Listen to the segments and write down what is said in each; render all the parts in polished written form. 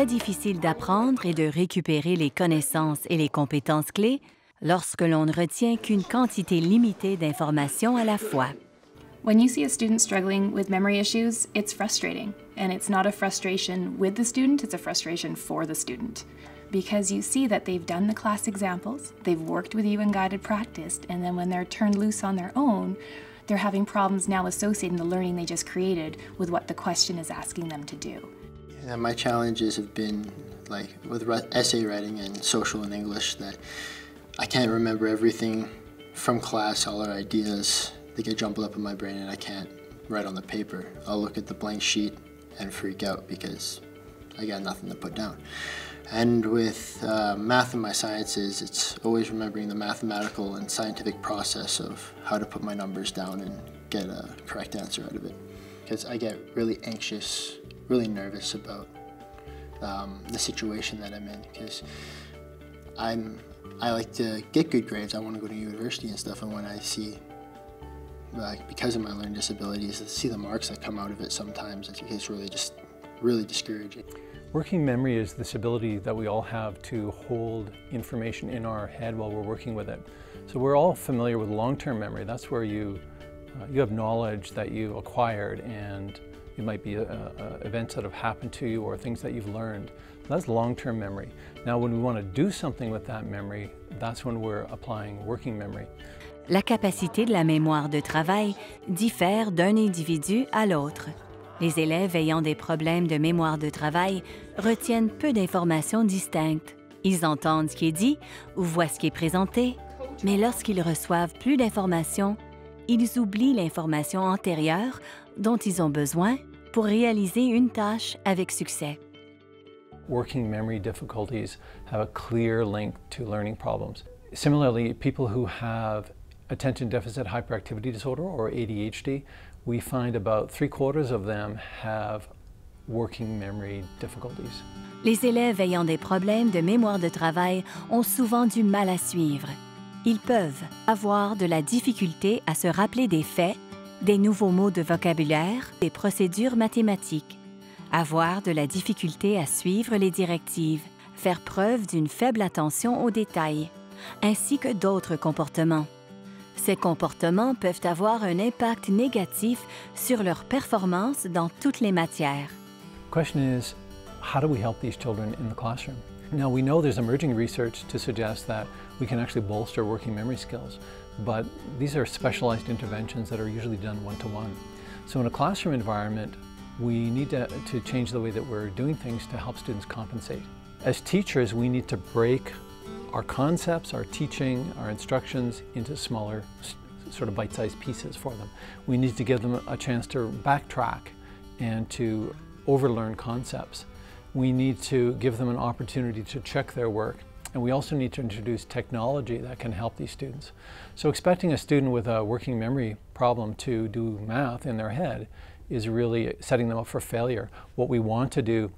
très difficile d'apprendre et de récupérer les connaissances et les compétences clés lorsque l'on ne retient qu'une quantité limitée d'informations à la fois. When you see a student struggling with memory issues, it's frustrating. And it's not a frustration with the student, it's a frustration for the student. Because you see that they've done the class examples, they've worked with you in guided practice, and then when they're turned loose on their own, they're having problems now associating the learning they just created with what the question is asking them to do. Yeah, my challenges have been like with essay writing and social and English that I can't remember everything from class, all our ideas. They get jumbled up in my brain and I can't write on the paper. I'll look at the blank sheet and freak out because I got nothing to put down. And with math and my sciences, it's always remembering the mathematical and scientific process of how to put my numbers down and get a correct answer out of it. Because I get really anxious, really nervous about the situation that I'm in, because I like to get good grades. I want to go to university and stuff, and when I see, because of my learning disabilities, I see the marks that come out of it sometimes, it's really discouraging. Working memory is this ability that we all have to hold information in our head while we're working with it. So we're all familiar with long-term memory. That's where you have knowledge that you acquired, and it might be events that have happened to you or things that you've learned. That's long-term memory. Now, when we want to do something with that memory, that's when we're applying working memory. La capacité de la mémoire de travail diffère d'un individu à l'autre. Les élèves ayant des problèmes de mémoire de travail retiennent peu d'informations distinctes. Ils entendent ce qui est dit ou voient ce qui est présenté, mais lorsqu'ils reçoivent plus d'informations, ils oublient l'information antérieure dont ils ont besoin pour réaliser une tâche avec succès. Working memory difficulties have a clear link to learning problems. Similarly, people who have attention deficit hyperactivity disorder, or ADHD, we find about 3/4 of them have working memory difficulties. Les élèves ayant des problèmes de mémoire de travail ont souvent du mal à suivre. Ils peuvent avoir de la difficulté à se rappeler des faits, des nouveaux mots de vocabulaire, des procédures mathématiques, avoir de la difficulté à suivre les directives, faire preuve d'une faible attention aux détails, ainsi que d'autres comportements. Ces comportements peuvent avoir un impact négatif sur leur performance dans toutes les matières. The question is, how do we help these children in the classroom? Now, we know there's emerging research to suggest that we can actually bolster working memory skills, but these are specialized interventions that are usually done one-to-one. So in a classroom environment, we need to change the way that we're doing things to help students compensate. As teachers, we need to break our concepts, our teaching, our instructions into smaller, sort of bite-sized pieces for them. We need to give them a chance to backtrack and to overlearn concepts. We need to give them an opportunity to check their work, and we also need to introduce technology that can help these students. So expecting a student with a working memory problem to do math in their head is really setting them up for failure. What we want to do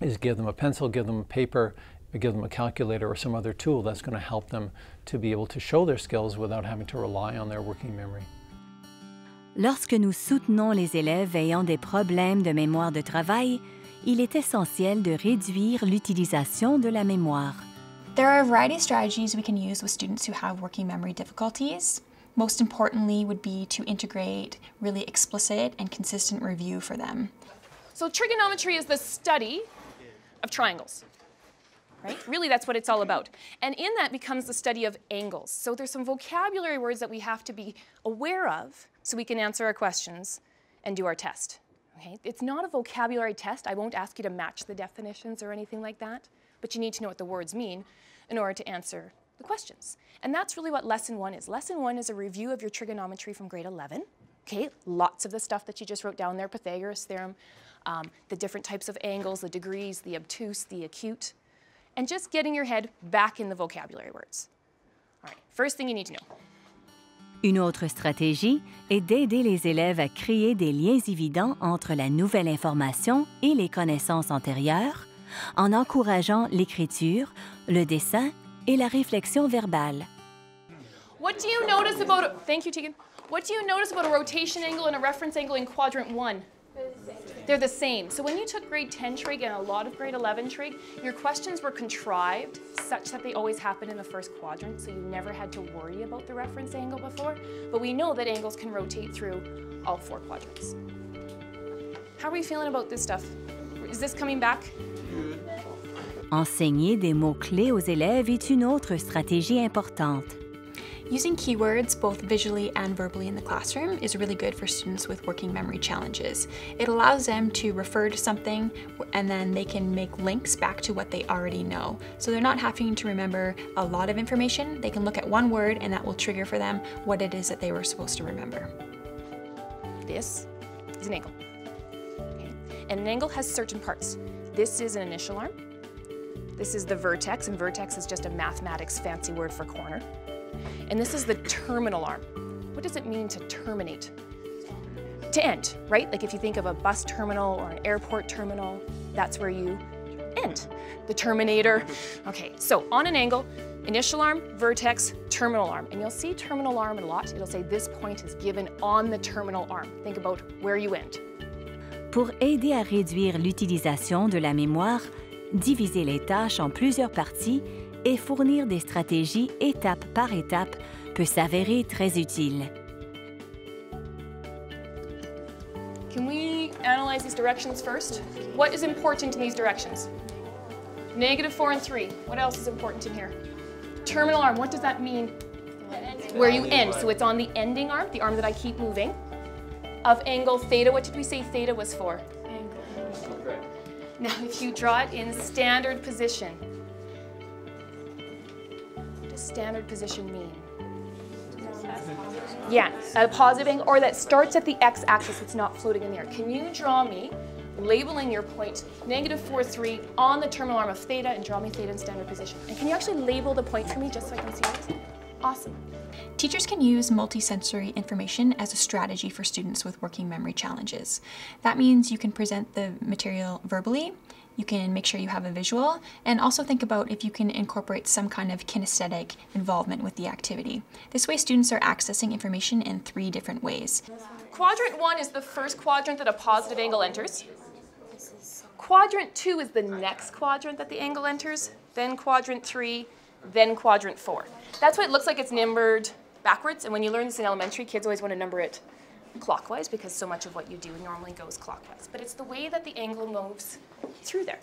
is give them a pencil, give them a paper, give them a calculator or some other tool that's going to help them to be able to show their skills without having to rely on their working memory. Lorsque nous soutenons les élèves ayant des problèmes de mémoire de travail, il est essentiel de réduire l'utilisation de la mémoire. There are a variety of strategies we can use with students who have working memory difficulties. Most importantly would be to integrate really explicit and consistent review for them. So trigonometry is the study of triangles. Right? Really, that's what it's all about. And in that becomes the study of angles. So there's some vocabulary words that we have to be aware of so we can answer our questions and do our test. Okay? It's not a vocabulary test. I won't ask you to match the definitions or anything like that, but you need to know what the words mean in order to answer the questions. And that's really what Lesson 1 is. Lesson 1 is a review of your trigonometry from grade 11. Okay? Lots of the stuff that you just wrote down there, Pythagoras' theorem, the different types of angles, the degrees, the obtuse, the acute, and just getting your head back in the vocabulary words. All right, first thing you need to know. Une autre stratégie est d'aider les élèves à créer des liens évidents entre la nouvelle information et les connaissances antérieures, en encourageant l'écriture, le dessin et la réflexion verbale. What do you notice about thank you, Tegan. What do you notice about a rotation angle and a reference angle in quadrant 1? They're the same. So when you took grade 10 trig and a lot of grade 11 trig, your questions were contrived such that they always happened in the first quadrant, so you never had to worry about the reference angle before. But we know that angles can rotate through all 4 quadrants. How are we feeling about this stuff? Is this coming back? Enseigner des mots-clés aux élèves est une autre stratégie importante. Using keywords both visually and verbally in the classroom is really good for students with working memory challenges. It allows them to refer to something and then they can make links back to what they already know. So they're not having to remember a lot of information. They can look at one word and that will trigger for them what it is that they were supposed to remember. This is an angle. Okay. And an angle has certain parts. This is an initial arm. This is the vertex, and vertex is just a mathematics fancy word for corner. And this is the terminal arm. What does it mean to terminate? To end, right? Like if you think of a bus terminal or an airport terminal, that's where you end. The terminator. Okay, so on an angle, initial arm, vertex, terminal arm. And you'll see terminal arm a lot. It'll say this point is given on the terminal arm. Think about where you end. Pour aider à réduire l'utilisation de la mémoire, diviser les tâches en plusieurs parties et fournir des stratégies étape par étape peut s'avérer très utile. Can we analyze these directions first? What is important in these directions? -4 and 3. What else is important in here? Terminal arm, what does that mean? Where you end. So it's on the ending arm, the arm that I keep moving, of angle theta. What did we say theta was for? Angle. Now if you draw it in standard position, what does standard position mean? Yeah, a positive angle, or that starts at the x-axis, it's not floating in the air. Can you draw me, labeling your point, -4, 3, on the terminal arm of theta, and draw me theta in standard position? And can you actually label the point for me just so I can see it? Awesome. Teachers can use multisensory information as a strategy for students with working memory challenges. That means you can present the material verbally, you can make sure you have a visual, and also think about if you can incorporate some kind of kinesthetic involvement with the activity. This way students are accessing information in 3 different ways. Quadrant 1 is the first quadrant that a positive angle enters. Quadrant 2 is the next quadrant that the angle enters, then quadrant 3, then quadrant 4. That's why it looks like it's numbered backwards, and when you learn this in elementary, kids always want to number it clockwise because so much of what you do normally goes clockwise. But it's the way that the angle moves through there.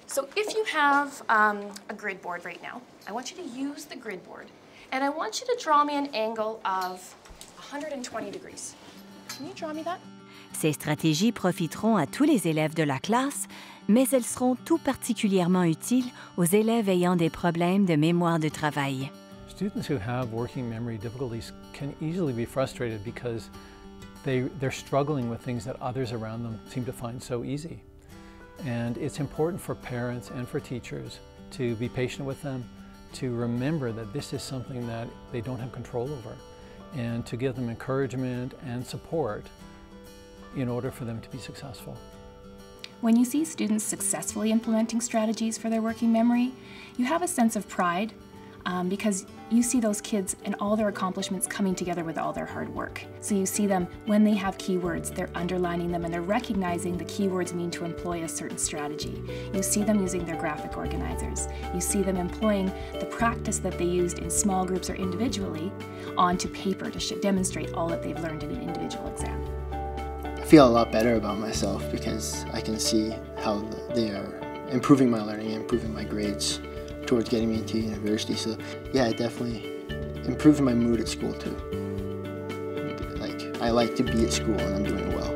So if you have a grid board right now, I want you to use the grid board, and I want you to draw me an angle of 120 degrees. Can you draw me that? Ces stratégies profiteront à tous les élèves de la classe, mais elles seront tout particulièrement utiles aux élèves ayant des problèmes de mémoire de travail. Students who have working memory difficulties can easily be frustrated because they're struggling with things that others around them seem to find so easy. And it's important for parents and for teachers to be patient with them, to remember that this is something that they don't have control over, and to give them encouragement and support in order for them to be successful. When you see students successfully implementing strategies for their working memory, you have a sense of pride because you see those kids and all their accomplishments coming together with all their hard work. So you see them, when they have keywords, they're underlining them and they're recognizing the keywords mean to employ a certain strategy. You see them using their graphic organizers. You see them employing the practice that they used in small groups or individually onto paper to demonstrate all that they've learned in an individual exam. I feel a lot better about myself because I can see how they are improving my learning, improving my grades towards getting me into university. So yeah, it definitely improved my mood at school too. I like to be at school and I'm doing well.